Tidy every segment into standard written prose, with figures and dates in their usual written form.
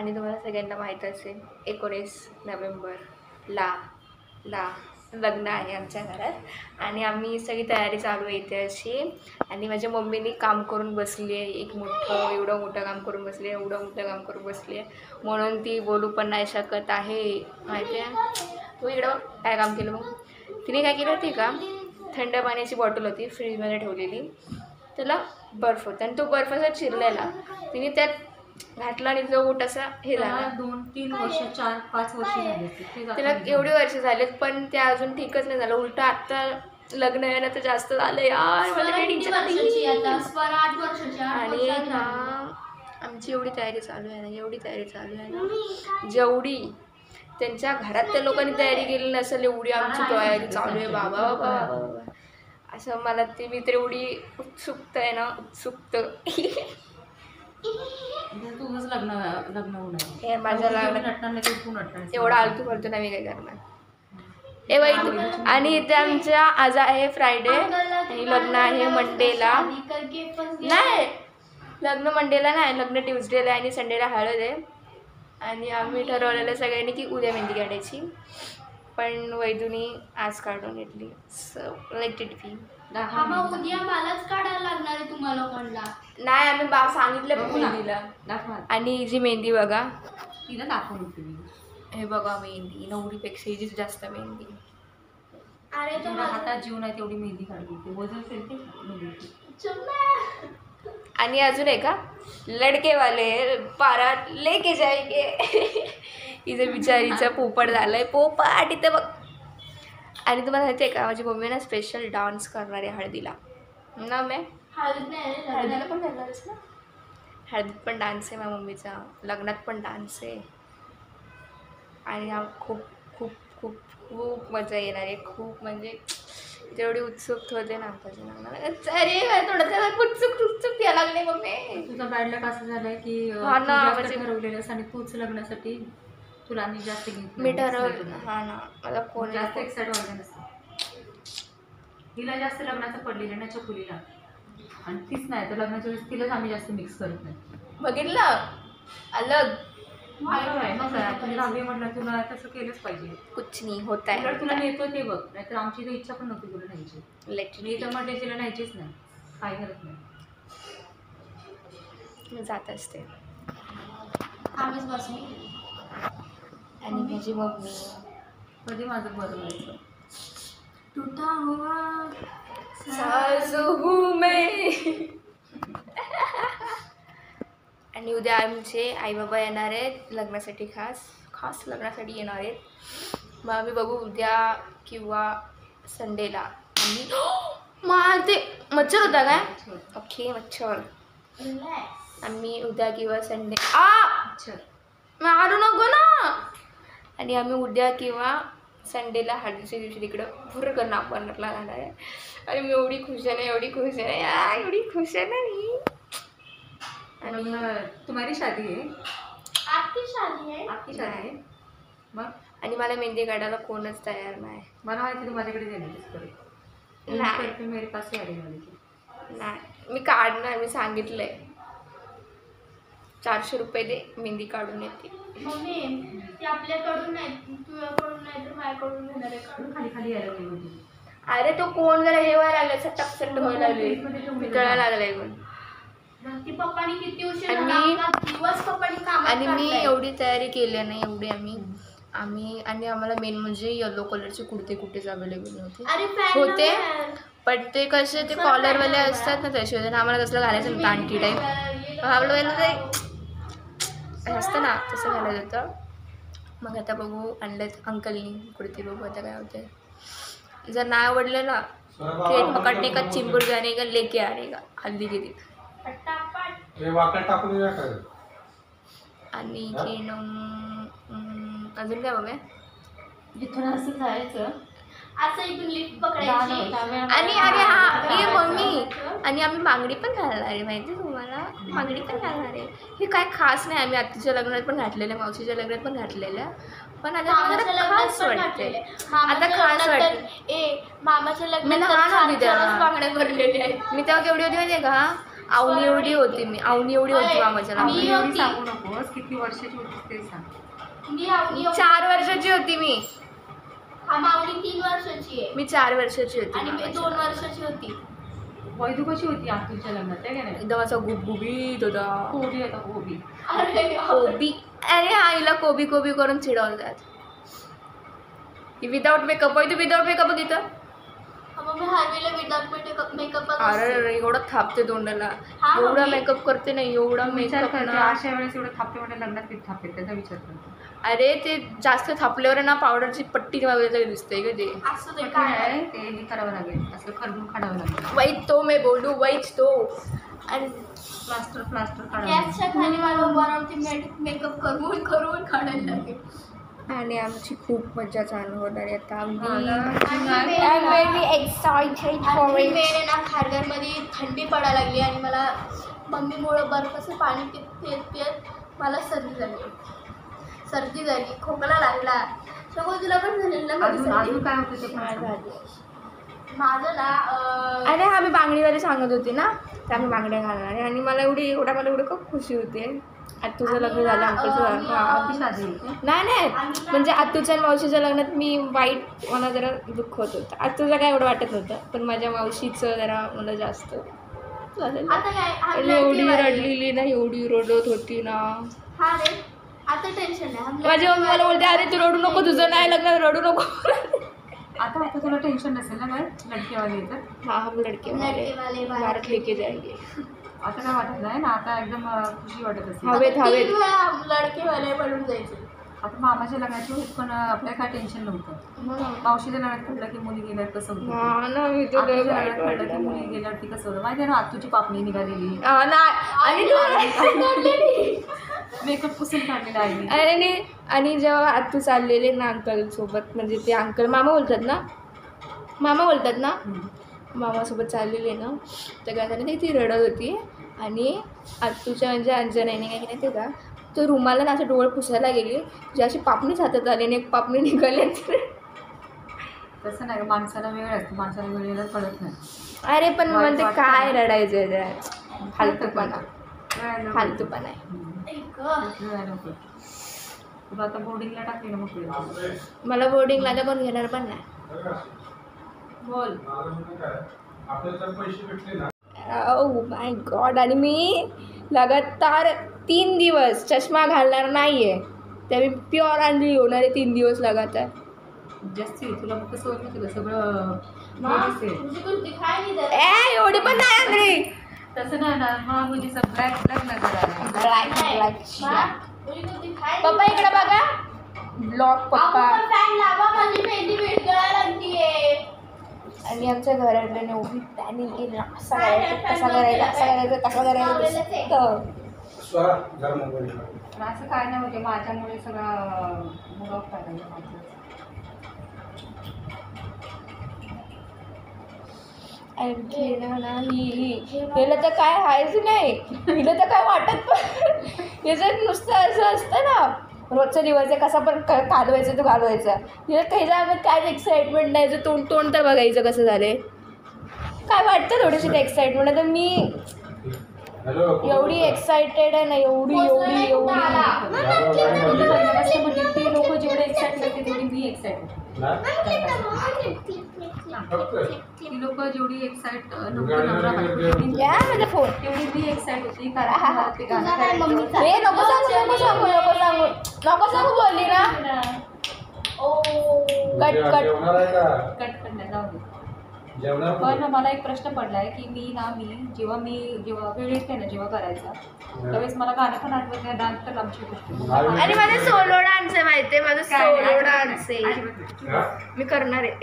आणि तुम्हाला सगळ्यांना माहीत असेल 19 नोव्हेंबरला लग्न आहे आमच्या घरात आणि आम्ही सगळी तयारी चालू आहे इथे अशी. आणि माझ्या मम्मीने काम करून बसली आहे, एक एवढं मोठं काम करून बसली आहे, एवढं मोठं काम करून बसली आहे, म्हणून ती बोलू पण नाही शकत आहे. माहिती आहे तू इकडं काय काम केलं मग? तिने काय केलं होती का, थंड पाण्याची बॉटल होती फ्रीजमध्ये ठेवलेली, त्याला बर्फ होता आणि तो बर्फ असा चिरलेला, तिने त्यात घातला आणि जो गोट असा हे झाला. 2-3 वर्ष 4-5 वर्ष झाले तिला एवढी वर्ष झालेत पण ते अजून ठीकच नाही झालं. उलट आता लग्न आहे ना तर जास्त झालं यार. आणि आमची एवढी तयारी चालू आहे ना, जेवढी त्यांच्या घरात त्या लोकांनी तयारी केली नसेल एवढी आमची तयारी चालू आहे. बाबा बाबा बाबा असं मला ती मी तर एवढी उत्सुकता आहे ना, तुझंच लग्न होणार हे माझ्या एवढा आलतू फालतू नाही मी काय करणार. ए बाई आणि इथे आमच्या आज आहे फ्रायडे आणि लग्न आहे मंडेला. नाही लग्न मंडेला नाही, लग्न ट्यूजडेला आणि संडेला हळद आहे. आणि आम्ही ठरवलेलं सगळ्यांनी की उद्या मेहंदी काढायची, पण वैदूनी आज काढून घेतली. So let it be. उद्या मलाच काढायला लागणार आहे तुम्हाला लोकांना. नाही आम्ही सांगितलं मेहंदीला. आणि ही जी मेहंदी बघा तिला दाखवून तुम्ही, हे बघा मेहंदी नवरीपेक्षा हिची जास्त मेहंदी. अरे जेवढा हातात जीवन आहे तेवढी मेहंदी काढली ते वजन असेल ते. आणि अजून आहे का लडकेवाले पारात लेके जायगे. हिचं बिचारीचा पोपट झालाय पोपट इथे बघ. आणि तुम्हाला माहिती आहे का माझी मम्मी ना स्पेशल डान्स करणार आहे हळदीला ना. मी हळदीला पण करणारच ना. हळदीत पण डान्स आहे माझ्या मम्मीचा, लग्नात पण डान्स आहे. आणि हा खूप खूप खूप खूप मजा येणार आहे. खूप म्हणजे जेवढी उत्सुक होते ना आमच्या लग्नाला. अरे थोडं उत्सुक यायला लागले मम्मी. तुझा बॅड लक असं झालंय की ठरवलेलं आणि तूच लग्नासाठी तुला आम्ही जास्त मी ठरवलं. हा ना मला कोण जास्त एक्साइट व्हायला नसतं. तिला जास्त लग्नाचं पडलेलं ना चकुलीला, आणि तीच नाही तर लग्नाच्या वेळेस तिलाच आम्ही जास्त मिक्स करत नाही. बघितलं अलग तुम्ही दहावी म्हटलं तुला तसं केलंच पाहिजे. कुछ नाही होत आहे. तुला नेतो ते बघ, नाहीतर आमची तर इच्छा पण नव्हती तुला न्यायची. मी तर म्हटले तिला न्यायचीच नाही, काय करत नाही. मी जात असते. आम्हीच बसली आणि माझी मम्मी कधी माझं बरं व्हायचं. तुटा हुआ सासू हूँ मैं. आणि उद्या आमचे आई बाबा येणार आहेत लग्नासाठी, खास लग्नासाठी येणार आहेत. मग आम्ही बघू उद्या किंवा संडेला. आणि ते मच्छर होता काय ओके मच्छर. आम्ही उद्या किंवा संडे मारू नको ना. आणि आम्ही उद्या किंवा संडेला हळदीच्या दिवशी तिकडं भुरकं नापरला जाणार आहे. आणि मी एवढी खुश आहे ना, एवढी खुश आहे ना, एवढी खुश आहे ना मी. आणि तुम्हारी शादी आहे, आपकी शादी आहे मग. आणि मला मेहंदी काढायला कोणच तयार नाही. मला माहिती तू माझ्याकडे देणारच नाही मेरे पास नाही मी काढणार. मी सांगितलंय 400 रुपये दे मेहंदी काढून येते. मम्मी ती आपल्याकडून नाही, तुझ्याकडून नाही तर माझ्याकडून घेणार आहे काढून. खाली खाली यायला पाहिजे. अरे तो कोण जरा हे व्हायला लागला, सटक व्हायला लागले, पितळायला लागलाय पण. ती पप्पानी किती उशीर दिवस पप्पानी काम. आणि मी एवढी तयारी केली नाही एवढी आम्ही आणि आम्हाला मेन म्हणजे येलो कलरचे कुर्ते अवेलेबल होते. पण ते कसे ते कॉलरवाले असतात ना तसे होते ना. आम्हाला कसलं घालायचं नव्हतं आंटी टाईप आपलं ते असतं ना तसं घालायचं होतं. मग आता बघू आणलं अंकलनी कुर्ती, बघू आता काय होते. जर नाही आवडलं ना ट्रेन पकडणे का चिंबूर जाणे का लेके आणे का हल्दी गेली. आणि अजून काय बघा इथून असं जायचं, असं इथून लिफ्ट पकडायची. आणि अरे हा ये मम्मी. आणि आम्ही बांगडी पण घालणार आहे माहिती तुम्हाला, बांगडी पण घालणार आहे. हे काय खास नाही, आम्ही आत्तीच्या लग्नात पण घातलेल्या, मावशीच्या लग्नात पण घातलेल्या. पण आता खास वाटते, आता खास वाटते. मामाच्या लग्नात लहान होती तेव्हा बांगड्या भरलेल्या आहेत. मी तेव्हा केवढी होती माहिती आहे का, आवनी एवढी होती मी, आवनी एवढी होती मामाच्या मी लग्नात. एवढी होती. सांगू नकोस, किती वर्षाची होतीस ते सांग. मी आवनी 4 वर्षाची होती मी. हा माऊली 3 वर्षाची आहे मी 4 वर्षाची होती आणि मी मामाच्या 2 लग्नात. वर्षाची होती. वैदू कशी होती आतूच्या लग्नात आहे का नाही? एकदम असा गुबगुबीत होता. कोबी होता कोबी. अरे कोबी. अरे हा हिला कोबी कोबी करून चिडवतात. विदाऊट मेकअप आहे, तू विदाऊट मेकअप घेतं. मम्मी हार्वीला विदाउट मेकअप अरे एवढं थापते तोंडाला, हा, एवढा मम्मी. मेकअप करते नाही, एवढा विचार मेकअप करते ना. अशा वेळेस एवढं थापते म्हणजे लग्नात किती थापते त्याचा विचार करते. अरे ते जास्त थापल्यावर ना पावडरची पट्टी मारल्याचं दिसतंय का ते. असं ते पण काय काय आहे, ते हे करावं लागेल, असं खरडून काढावं लागेल. वाईट तो मी बोलू, वाईट तो. आणि प्लास्टर काढावं लागेल. गॅसच्या खाली मला उभारवरती मेकअप करून करून काढायला लागेल. आणि आमची खूप मजा चालू होणार आहे आता. आणि I am very excited for आणि इट. मेरे ना खारघरमध्ये थंडी पडायला लागली आणि मला मम्मीमुळं बर्फाचं पाणी पित मला सर्दी झाली, खोकला लागला. सगळं तुला पण झालेलं ना माझी अजून सर्दी? अजून काय होतं ते पण नाही सांग. झाली. माझं ना अरे हा मी बांगडीवाले सांगत होते ना, त्या मी बांगड्या घालणार आहे आणि मला एवढी खूप खुशी होते. आता तुझं लग्न झालं, अंकलचं झालं. हा. आपली शादी आहे का? नाही म्हणजे आतूच्या आणि मावशीच्या लग्नात मी वाईट, मला जरा दुःख होत होतं. आतूचं काय एवढं वाटत नव्हतं, पण माझ्या मावशीचं जरा मला जास्त झालेलं. आता काय आणि एवढी रडलेली ना, एवढी रडत होती ना. हा रे आता टेन्शन नाही. माझी मम्मी मला बोलते, अरे तू रडू नको, तुझं नाही लग्न, रडू नको. आता तुला टेन्शन नसेल ना काय लडकेवाले येतात. हाँ हम लड़के वाले भारत लेके जाएंगे. आता काय वाटत नाही ना, आता एकदम खुशी वाटत असेल. हवेत हवेत. 3 वेळा लडकेवाले बनून जायचे. आता मामाच्या लग्नाची होत पण आपल्या काय टेन्शन नव्हतं. मावशीच्या लग्नात कळलं की मुली गेल्यावर कसं होतं, हा ना, मी तर लय आतूच्या वाईट लग्नात कळलं की वाटलं. मुली गेल्यावर ती कसं होतं माहिती आहे ना. आतूची पापणी निघालेली, हा ना. आणि तू मेकअप पुसून काढलेला आहे. अरे नाही, आणि जेव्हा आतू चाललेले ना अंकल सोबत, म्हणजे ते अंकल मामा बोलतात ना, मामासोबत चाललेले ना, तर काय झालं, ती रडत होती आणि आतूच्या म्हणजे अंजनाने काय केलं ते का, तो रुमाला ना असं डोळे पुसायला गेली, जी अशी पापणीच हातात आली आणि एक पापणी निघाली. तसं नाही, माणसाला वेळ असतो, माणसाला वेळेला कळत नाही. अरे पण वाईट म्हणते वाटतं काय ना. रडायचं त्या फालतूपणा वेळेला फालतूपणा आहे. वेळेला कळतं. तुला आता बोर्डिंगला टाकले ना मग कळलं. मला बोर्डिंगला तर कोण घेणार पण नाही. बोल. Oh my God. आणि मी लगातार 3 दिवस चष्मा घालणार नाही आहे, त्या मी प्युअर आंधळी होणार आहे 3 दिवस लगातार. जास्ती तुला मग कसं होतं तुला सगळं माँ, हे दिसेल. मुझे कुछ दिखाई नहीं दे रहा. एवढी पण नाही आंधळी. तसं नाही ना, मग म्हणजे ब्लॅक नजर आला. माँ, मुझे कुछ दिखाई पप्पा नहीं इकडे दे रहा. बघा, ब्लॉग आपको पप्पा. पण फॅन लावा, माझी मेहंदी विरघळायला लागतीये. आणि आमच्या घरातल्याने एवढी प्लॅनिंग केली ना, असं करायचं. पण असं काय नाही म्हणजे माझ्यामुळे सगळं मूड ऑफ टाकायचं माझं. आणखी नाही, हिला तर काय व्हायच नाही, हिला तर काय वाटत पण. याचं नुसतं असं असतं ना, रोजचा दिवस आहे कसा पण घालवायचं तो घालवायचा. हिला काही काय एक्साइटमेंट नाही, तोंड तर बघायचं कसं झालंय, काय वाटतं थोडीशी एक्साइटमेंट. आता मी एवढी एक्सायटेड आहे ना, एवढी पहिल्यापासून म्हणजे ते लोक जेवढे एक्साइटेड होते तेवढी मी एक्साइटेड. ती लोक जेवढी एक्साइट नव्हती या माझा फोन. तेवढी मी एक्साइट होती, कारण मला ते गाणं करायचं. हे नको सांगू बोलली ना. कट कट करण्यात जाऊ दे. पण मला एक प्रश्न पडलाय की जेव्हा वेळ येते ना जेव्हा करायचा त्यावेळेस मला गाणं पण आठवत नाही, डान्स तर आमची गोष्ट. आणि माझा सोलो डान्स आहे माहिती आहे, माझा सोलो डान्स आहे, मी करणार आहे.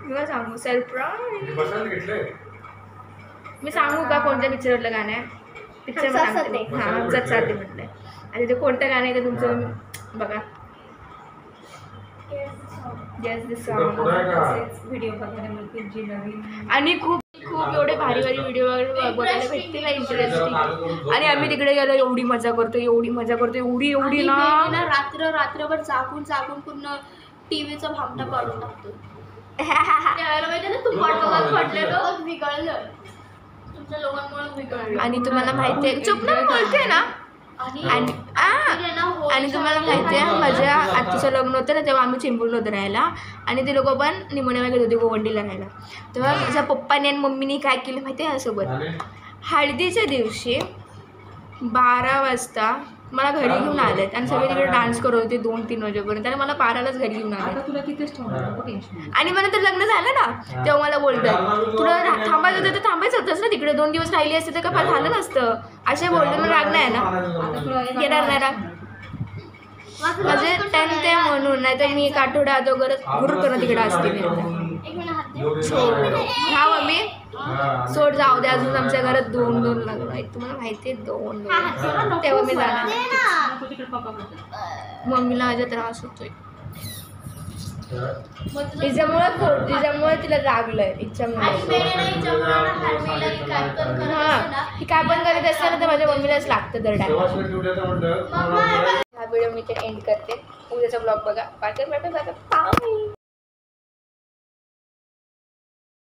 मी सांगू सरप्राईज. मी सांगू का कोणत्या पिक्चरवरलं गाणं आहे? पिक्चर सांगते. हां जत म्हटलंय. आणि ते कोणतं गाणं आहे ते तुमचं बघा. येस दिस सॉन्ग. व्हिडिओ बघायला मिळतील जी नवीन आणि खूप एवढे भारी व्हिडिओ बघायला भेटतील ना, इंटरेस्टिंग. आणि आम्ही तिकडे गेलो, एवढी मजा करतो एवढी ना, रात्रभर जागून पूर्ण टीव्हीचा भामटा पाडून टाकतो. त्यावेळेला माहिती ना, तू पडलं विकळलं. तुमच्या लोकांमुळे बिघडलं. आणि तुम्हाला माहिती आहे, चुप ना बोलते ना. आणि आणि तुम्हाला माहिती आहे, माझ्या आत्याचं लग्न होतं ना तेव्हा आम्ही चिंबूरला होतो राहायला, आणि ते लोक पण निमोनिया गेले होते गोवंडीला राहायला. तेव्हा माझ्या पप्पाने आणि मम्मीने काय केलं माहिती आहे यासोबत, हळदीच्या दिवशी 12 वाजता मला घरी घेऊन आलेत आणि सगळे तिकडे डान्स करत होते 2-3 वाजेपर्यंत, आणि मला 12लाच घरी घेऊन आले. आता तुला तिथेच ठेवणार, नको टेन्शन. आणि मला तर लग्न झालं ना तेव्हा मला बोलतात तुला थांबायचं होतं तर थांबायचं होतंच ना, तिकडे 2 दिवस राहिली असते तर का फार झालं नसतं, असे बोलले. मला राग नाही ना, आता तुला येणार नाही राग. माझे 10th आहे म्हणून, नाही तर मी 1 आठवडा अगोदरच गुरुकडनं तिकडे असते मी. एक मिनिट हात दे. सोड हा मम्मी, सोड, जाऊ दे. अजून आमच्या घरात 2 लग्न आहेत, तुम्हाला माहिती आहे 2. तेव्हा मी जाणार दे नाही. ना. नको तिकडे पप्पा बोलतात. मम्मीला माझा त्रास होतोय मग तुझं- तिच्यामुळे तिला लागलंय आणि तिच्यामुळे. वेळेला हिच्यामुळे ना हळदीला की काय पण करत हा, असेल ना, ती काय पण करत असते ना तर माझ्या मम्मीलाच लागतं दर टाइम. मम्मा हा व्हिडिओ मी ते एंड करते. उद्याचा ब्लॉग बघा. बाय.